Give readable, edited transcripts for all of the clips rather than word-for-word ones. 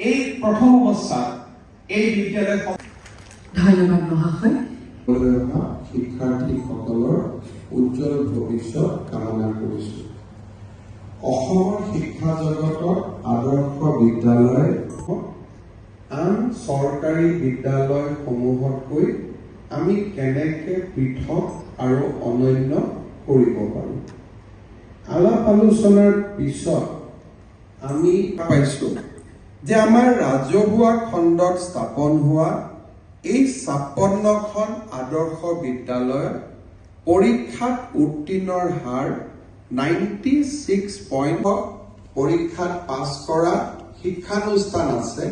এই প্ৰথম অৱস্থাত এই বিদ্যালয় ধন্যবাদ মহাশয়। শিক্ষাৰ্থীসকলৰ উজ্জ্বল ভৱিষ্যত কামনা কৰিছোঁ। অসমৰ শিক্ষা জগতৰ আদৰ্শ বিদ্যালয় আন চৰকাৰী বিদ্যালয়সমূহতকৈ আমি কেনেকৈ পৃথক আৰু অনন্য কৰিব পাৰোঁ। আলাপ আলোচনাৰ পিছত আমি পাইছোঁ যে আমাৰ ৰাজহুৱা খণ্ডত স্থাপন হোৱা এই ৫৬খন আদৰ্শ বিদ্যালয়ত পৰীক্ষাত উত্তীৰ্ণৰ হাৰ 96% পৰীক্ষাত পাছ কৰা শিক্ষানুষ্ঠান আছে,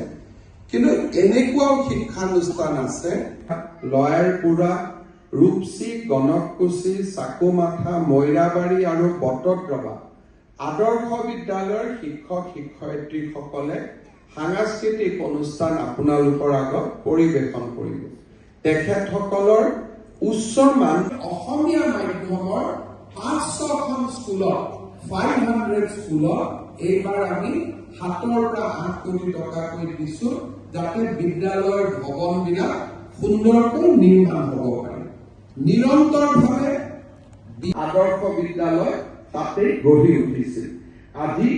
কিন্তু এনেকুৱাও শিক্ষানুষ্ঠান আছে লয়াৰপুৰা, ৰূপসী, গণককুছি, চাকুমাথা, মৈৰাবাৰী আৰু বটদ্ৰৱা আদৰ্শ বিদ্যালয়ৰ শিক্ষক শিক্ষয়িত্ৰীসকলে সাংস্কৃতিক অনুষ্ঠান আপোনালোকৰ আগত পৰিৱেশন কৰিব। তেখেতসকলৰ উচ্চ মান অসমীয়া মাধ্যমৰ ৫০০খন স্কুলত 500 স্কুলত এইবাৰ আমি ৭ৰ পৰা ৮ কোটি টকাকৈ দিছো, যাতে বিদ্যালয়ৰ ভৱনবিলাক সুন্দৰকৈ নিৰ্মাণ হ'ব পাৰে। নিৰন্তৰভাৱে আদৰ্শ বিদ্যালয় তাতে গঢ়ি উঠিছিল। আজি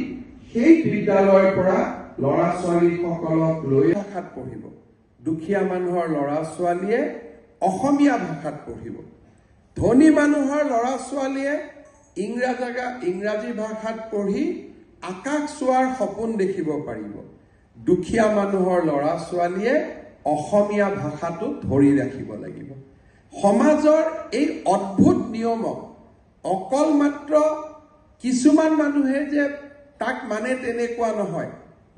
সেই বিদ্যালয়ৰ পৰা ল'ৰা ছোৱালীসকলক লৈ ভাষাত পঢ়িব। দুখীয়া মানুহৰ ল'ৰা ছোৱালীয়ে অসমীয়া ভাষাত পঢ়িব। ধনী মানুহৰ ল'ৰা ছোৱালীয়ে ইংৰাজী ভাষাত পঢ়ি আকাশ চোৱাৰ সপোন দেখিব পাৰিব। দুখীয়া মানুহৰ ল'ৰা ছোৱালীয়ে অসমীয়া ভাষাটো ধৰি ৰাখিব লাগিব। সমাজৰ এই অদ্ভুত নিয়মক অকল মাত্ৰ কিছুমান মানুহে যে তাক মানে তেনেকুৱা নহয়।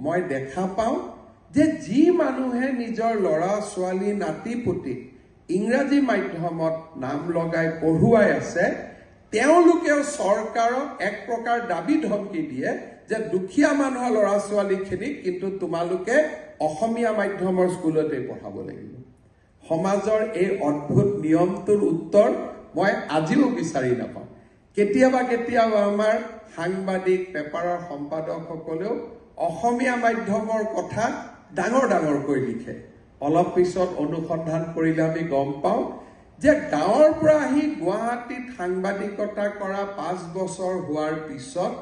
মই দেখা পাওঁ যে যি মানুহে নিজৰ ল'ৰা ছোৱালী নাতি পুতি ইংৰাজী মাধ্যমত নাম লগাই পঢ়ুৱাই আছে, তেওঁলোকেও চৰকাৰক এক প্ৰকাৰ দাবী ধমকি দিয়ে যে দুখীয়া মানুহৰ ল'ৰা ছোৱালীখিনিক কিন্তু তোমালোকে অসমীয়া মাধ্যমৰ স্কুলতে পঢ়াব লাগিব। সমাজৰ এই অদ্ভুত নিয়মটোৰ উত্তৰ মই আজিও বিচাৰি নাপাওঁ। কেতিয়াবা আমাৰ সাংবাদিক পেপাৰৰ সম্পাদকসকলেও অসমীয়া মাধ্যমৰ কথা ডাঙৰকৈ লিখে। অলপ পিছত অনুসন্ধান কৰিলে আমি গম পাওঁ যে গাঁৱৰ পৰা আহি গুৱাহাটীত সাংবাদিকতা কৰা ৫ বছৰ হোৱাৰ পিছত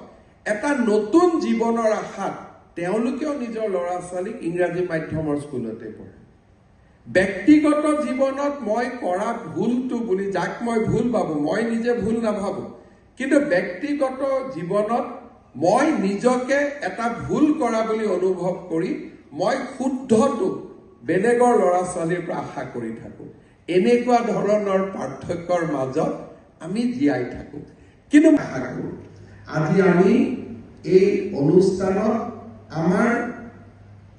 এটা নতুন জীৱনৰ আশাত তেওঁলোকেও নিজৰ ল'ৰা ছোৱালীক ইংৰাজী মাধ্যমৰ স্কুলতে পঢ়ে। ব্যক্তিগত জীৱনত মই কৰা ভুলটো বুলি যাক মই ভুল ভাবোঁ, মই নিজে ভুল নাভাবোঁ, কিন্তু ব্যক্তিগত জীৱনত মই নিজকে এটা ভুল কৰা বুলি অনুভৱ কৰি মই শুদ্ধটো বেলেগৰ ল'ৰা ছোৱালীৰ পৰা আশা কৰি থাকোঁ। এনেকুৱা ধৰণৰ পাৰ্থক্যৰ মাজত আমি জীয়াই থাকোঁ। কিন্তু আশা কৰোঁ আজি আমি এই অনুষ্ঠানত আমাৰ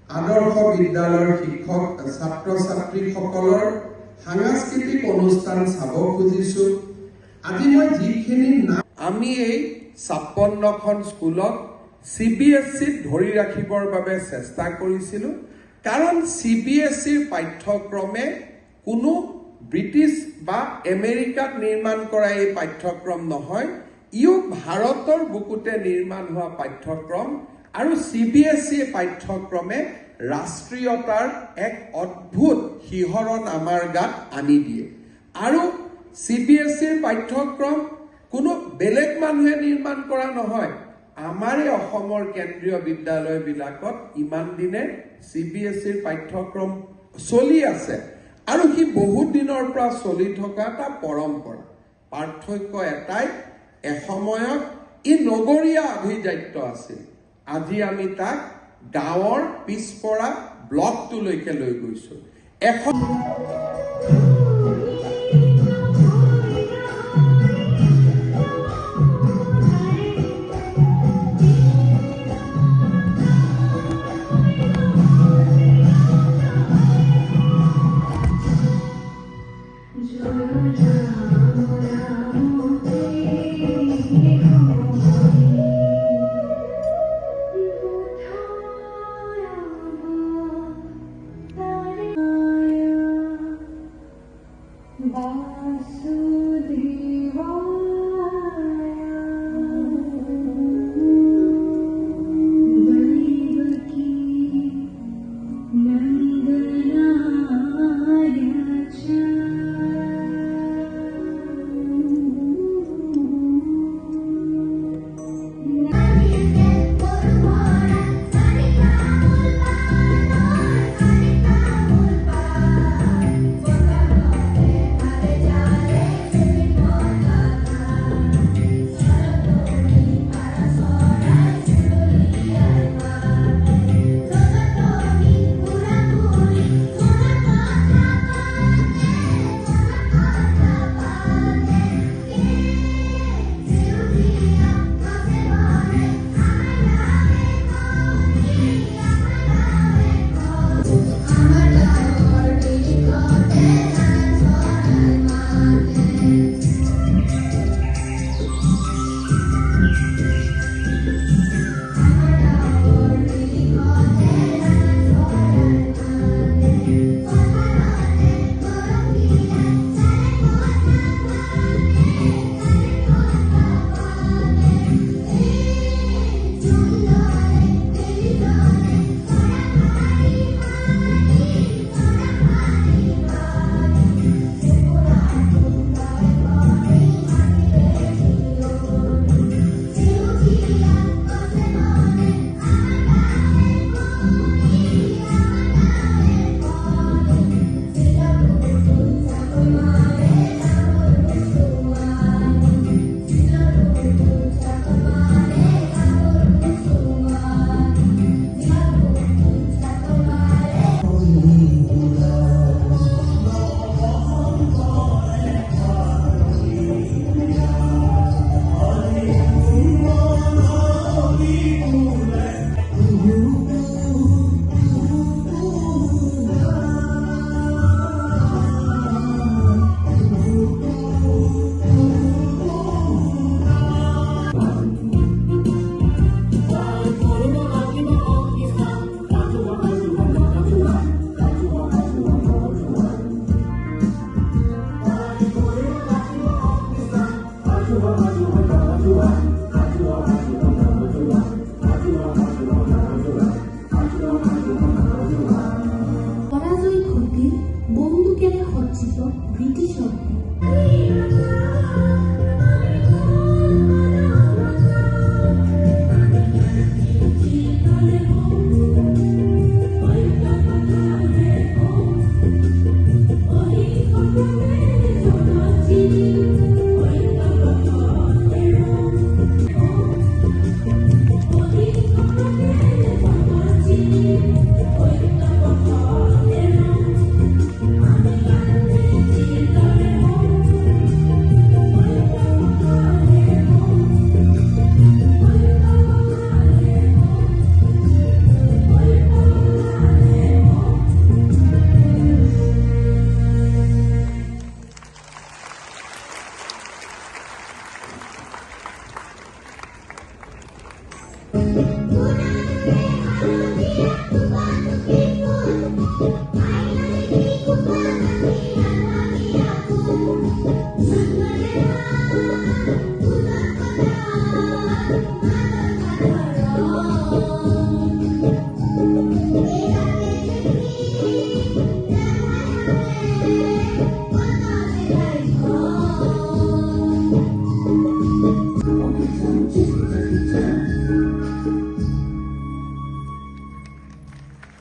আদৰ্শ বিদ্যালয়ৰ শিক্ষক ছাত্ৰ ছাত্ৰীসকলৰ সাংস্কৃতিক অনুষ্ঠান চাব খুজিছোঁ। আজি মই যিখিনি আমি এই ৫৬খন স্কুলক CBSEত ধৰি ৰাখিবৰ বাবে চেষ্টা কৰিছিলোঁ, কাৰণ CBSEৰ পাঠ্যক্ৰমে কোনো ব্ৰিটিছ বা আমেৰিকাত নিৰ্মাণ কৰা এই পাঠ্যক্ৰম নহয়। ইও ভাৰতৰ বুকুতে নিৰ্মাণ হোৱা পাঠ্যক্ৰম, আৰু CBSE পাঠ্যক্ৰমে ৰাষ্ট্ৰীয়তাৰ এক অদ্ভুত শিহৰণ আমাৰ গাত আনি দিয়ে। আৰু CBSEৰ পাঠ্যক্ৰম কোনো বেলেগ মানুহে নিৰ্মাণ কৰা নহয়। আমাৰে অসমৰ কেন্দ্ৰীয় বিদ্যালয়বিলাকত ইমান দিনে CBSEৰ পাঠ্যক্ৰম চলি আছে, আৰু সি বহুত দিনৰ পৰা চলি থকা এটা পৰম্পৰা। পাৰ্থক্য এটাই, এসময়ত ই নগৰীয়া আভিজাত্য আছিল। আজি আমি তাক গাঁৱৰ পিছপৰা ব্লকটোলৈকে লৈ গৈছোঁ।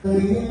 Oye,